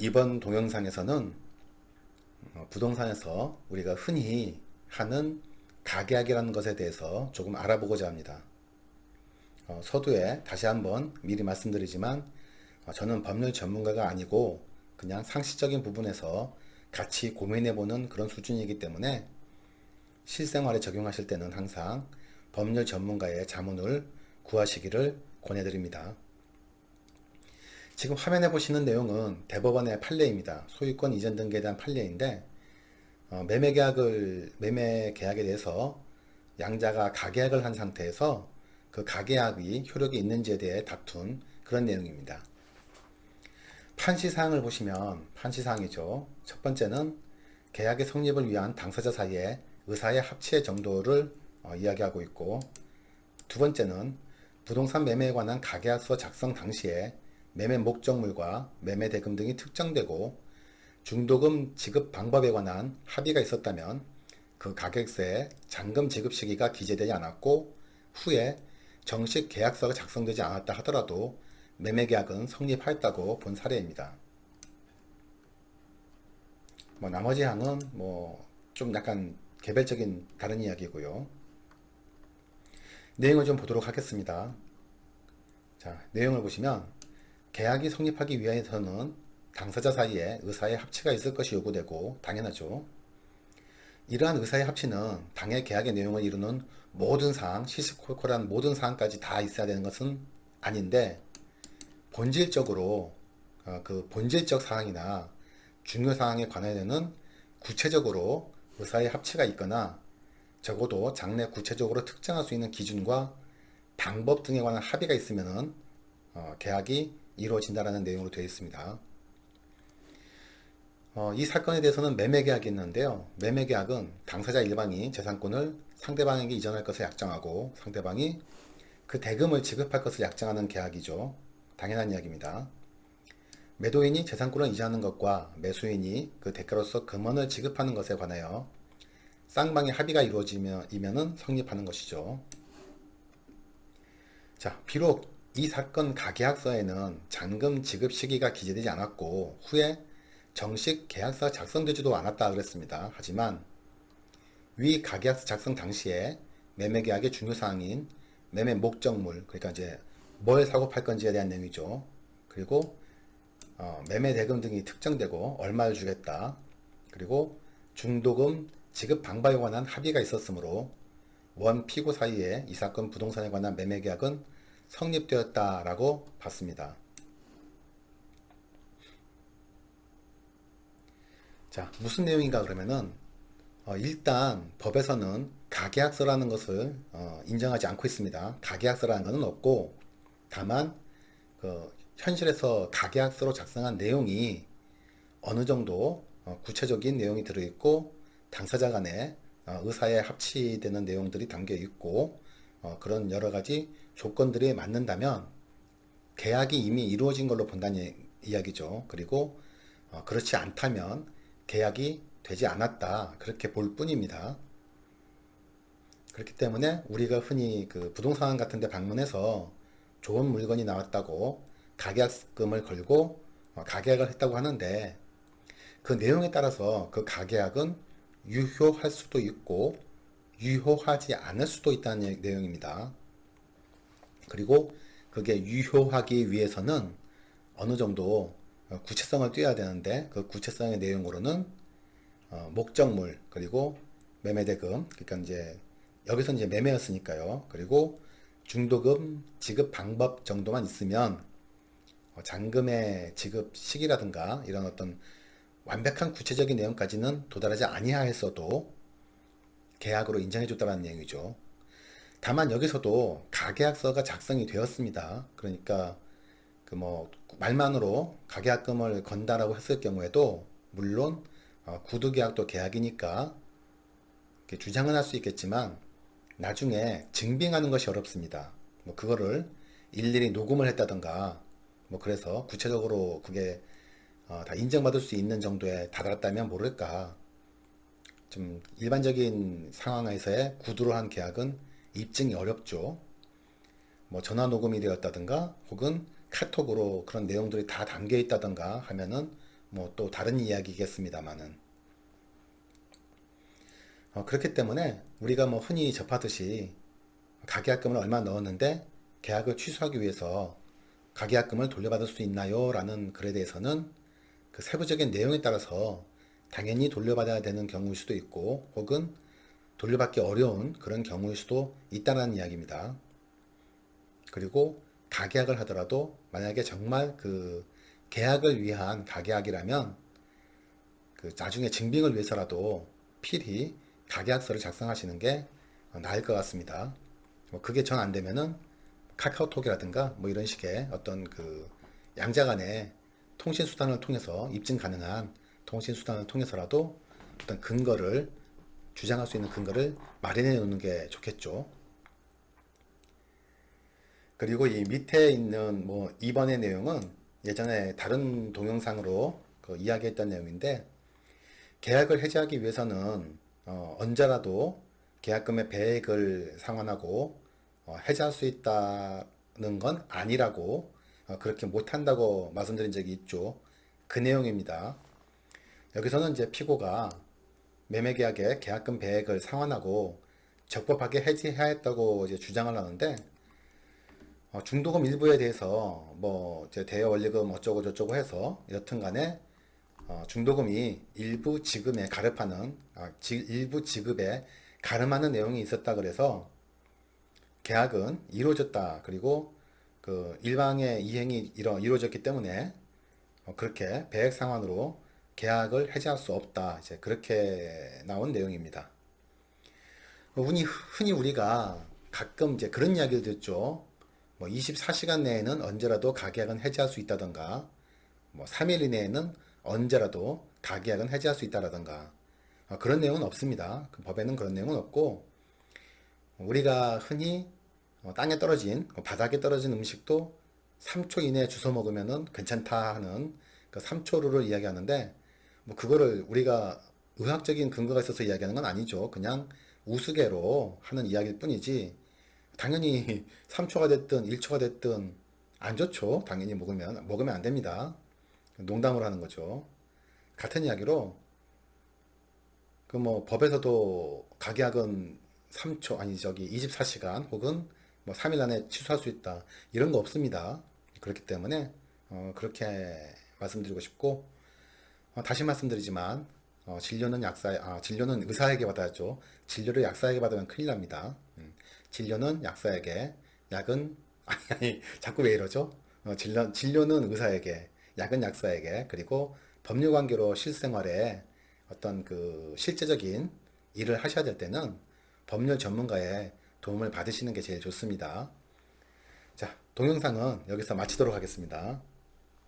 이번 동영상에서는 부동산에서 우리가 흔히 하는 가계약이라는 것에 대해서 조금 알아보고자 합니다. 서두에 다시 한번 미리 말씀드리지만 저는 법률 전문가가 아니고 그냥 상식적인 부분에서 같이 고민해보는 그런 수준이기 때문에 실생활에 적용하실 때는 항상 법률 전문가의 자문을 구하시기를 권해드립니다. 지금 화면에 보시는 내용은 대법원의 판례입니다. 소유권 이전 등기에 대한 판례인데 매매 계약에 대해서 양자가 가계약을 한 상태에서 그 가계약이 효력이 있는지에 대해 다툰 그런 내용입니다. 판시사항을 보시면 판시사항이죠. 첫 번째는 계약의 성립을 위한 당사자 사이의 의사의 합치의 정도를 이야기하고 있고, 두 번째는 부동산 매매에 관한 가계약서 작성 당시에 매매 목적물과 매매 대금 등이 특정되고 중도금 지급 방법에 관한 합의가 있었다면 그 가격세에 잔금 지급 시기가 기재되지 않았고 후에 정식 계약서가 작성되지 않았다 하더라도 매매계약은 성립하였다고 본 사례입니다. 나머지 항은 좀 약간 개별적인 다른 이야기고요. 내용을 좀 보도록 하겠습니다. 자, 내용을 보시면 계약이 성립하기 위해서는 당사자 사이에 의사의 합치가 있을 것이 요구되고 당연하죠. 이러한 의사의 합치는 당해 계약의 내용을 이루는 모든 사항, 시시콜콜한 모든 사항까지 다 있어야 되는 것은 아닌데 본질적으로 그 본질적 사항이나 중요 사항에 관해서는 구체적으로 의사의 합치가 있거나 적어도 장래 구체적으로 특정할 수 있는 기준과 방법 등에 관한 합의가 있으면 계약이 이루어진다는 내용으로 되어 있습니다. 이 사건에 대해서는 매매계약이 있는데요. 매매계약은 당사자 일방이 재산권을 상대방에게 이전할 것을 약정하고 상대방이 그 대금을 지급할 것을 약정하는 계약이죠. 당연한 이야기입니다. 매도인이 재산권을 이전하는 것과 매수인이 그 대가로서 금원을 지급하는 것에 관하여 쌍방의 합의가 이루어지면은 성립하는 것이죠. 자, 비록 이 사건 가계약서에는 잔금 지급 시기가 기재되지 않았고 후에 정식 계약서가 작성되지도 않았다 그랬습니다. 하지만 위 가계약서 작성 당시에 매매계약의 중요사항인 매매 목적물, 그러니까 이제 뭘 사고 팔 건지에 대한 내용이죠. 그리고 매매 대금 등이 특정되고 얼마를 주겠다. 그리고 중도금 지급 방법에 관한 합의가 있었으므로 원 피고 사이에 이 사건 부동산에 관한 매매계약은 성립되었다라고 봤습니다. 자, 무슨 내용인가 그러면은 일단 법에서는 가계약서라는 것을 인정하지 않고 있습니다. 가계약서라는 것은 없고 다만 그 현실에서 가계약서로 작성한 내용이 어느 정도 구체적인 내용이 들어있고 당사자 간에 의사에 합치되는 내용들이 담겨 있고 그런 여러 가지 조건들이 맞는다면 계약이 이미 이루어진 걸로 본다는 이야기죠. 그리고 그렇지 않다면 계약이 되지 않았다 그렇게 볼 뿐입니다. 그렇기 때문에 우리가 흔히 그 부동산 같은 데 방문해서 좋은 물건이 나왔다고 가계약금을 걸고 가계약을 했다고 하는데 그 내용에 따라서 그 가계약은 유효할 수도 있고 유효하지 않을 수도 있다는 내용입니다. 그리고 그게 유효하기 위해서는 어느 정도 구체성을 띄어야 되는데 그 구체성의 내용으로는 목적물 그리고 매매대금, 그러니까 이제 여기서 이제 매매였으니까요. 그리고 중도금 지급 방법 정도만 있으면 잔금의 지급 시기라든가 이런 어떤 완벽한 구체적인 내용까지는 도달하지 아니하였어도 계약으로 인정해줬다는 내용이죠. 다만 여기서도 가계약서가 작성이 되었습니다. 그러니까 그 말만으로 가계약금을 건다라고 했을 경우에도 물론 구두계약도 계약이니까 주장은 할 수 있겠지만 나중에 증빙하는 것이 어렵습니다. 그거를 일일이 녹음을 했다던가 그래서 구체적으로 그게 다 인정받을 수 있는 정도에 다다랐다면 모를까. 좀 일반적인 상황에서의 구두로 한 계약은 입증이 어렵죠. 전화 녹음이 되었다든가 혹은 카톡으로 그런 내용들이 다 담겨 있다든가 하면은 뭐 또 다른 이야기겠습니다만은 그렇기 때문에 우리가 뭐 흔히 접하듯이 가계약금을 얼마 넣었는데 계약을 취소하기 위해서 가계약금을 돌려받을 수 있나요? 라는 글에 대해서는 그 세부적인 내용에 따라서 당연히 돌려받아야 되는 경우일 수도 있고 혹은 돌려받기 어려운 그런 경우일 수도 있다는 이야기입니다. 그리고 가계약을 하더라도 만약에 정말 그 계약을 위한 가계약이라면 그 나중에 증빙을 위해서라도 필히 가계약서를 작성하시는 게 나을 것 같습니다. 뭐 그게 전 안 되면은 카카오톡이라든가 뭐 이런 식의 어떤 그 양자 간의 통신 수단을 통해서 입증 가능한 통신 수단을 통해서라도 어떤 근거를 주장할 수 있는 근거를 마련해 놓는 게 좋겠죠. 그리고 이 밑에 있는 뭐 2번의 내용은 예전에 다른 동영상으로 그 이야기했던 내용인데 계약을 해지하기 위해서는 언제라도 계약금의 배액을 상환하고 해지할 수 있다는 건 아니라고 그렇게 못한다고 말씀드린 적이 있죠. 그 내용입니다. 여기서는 이제 피고가 매매계약의 계약금 배액을 상환하고 적법하게 해지해야 했다고 이제 주장을 하는데 중도금 일부에 대해서 뭐 이제 대여원리금 어쩌고 저쩌고 해서 여튼 간에 중도금이 일부 지급에 가름하는 일부 지급에 가름하는 내용이 있었다 그래서 계약은 이루어졌다. 그리고 그 일방의 이행이 이루어졌기 때문에 그렇게 배액 상환으로 계약을 해지할 수 없다. 이제 그렇게 나온 내용입니다. 흔히 우리가 가끔 이제 그런 이야기를 듣죠. 뭐 24시간 내에는 언제라도 가계약은 해지할 수 있다던가, 뭐 3일 이내에는 언제라도 가계약은 해지할 수 있다라던가 그런 내용은 없습니다. 그 법에는 그런 내용은 없고 우리가 흔히 땅에 떨어진 바닥에 떨어진 음식도 3초 이내에 주워 먹으면은 괜찮다 하는 그 3초 룰을 이야기하는데 뭐 그거를 우리가 의학적인 근거가 있어서 이야기하는 건 아니죠. 그냥 우스개로 하는 이야기일 뿐이지 당연히 3초가 됐든 1초가 됐든 안 좋죠. 당연히 먹으면 안 됩니다. 농담으로 하는 거죠. 같은 이야기로 그 뭐 법에서도 가계약은 3초 아니 저기 24시간 혹은 뭐 3일 안에 취소할 수 있다 이런 거 없습니다. 그렇기 때문에 그렇게 말씀드리고 싶고 다시 말씀드리지만 진료는 의사에게 받아야죠. 진료를 약사에게 받으면 큰일 납니다. 진료는 약사에게, 약은 아니 자꾸 왜 이러죠? 진료는 의사에게, 약은 약사에게, 그리고 법률 관계로 실생활에 어떤 그 실제적인 일을 하셔야 될 때는 법률 전문가의 도움을 받으시는 게 제일 좋습니다. 자, 동영상은 여기서 마치도록 하겠습니다.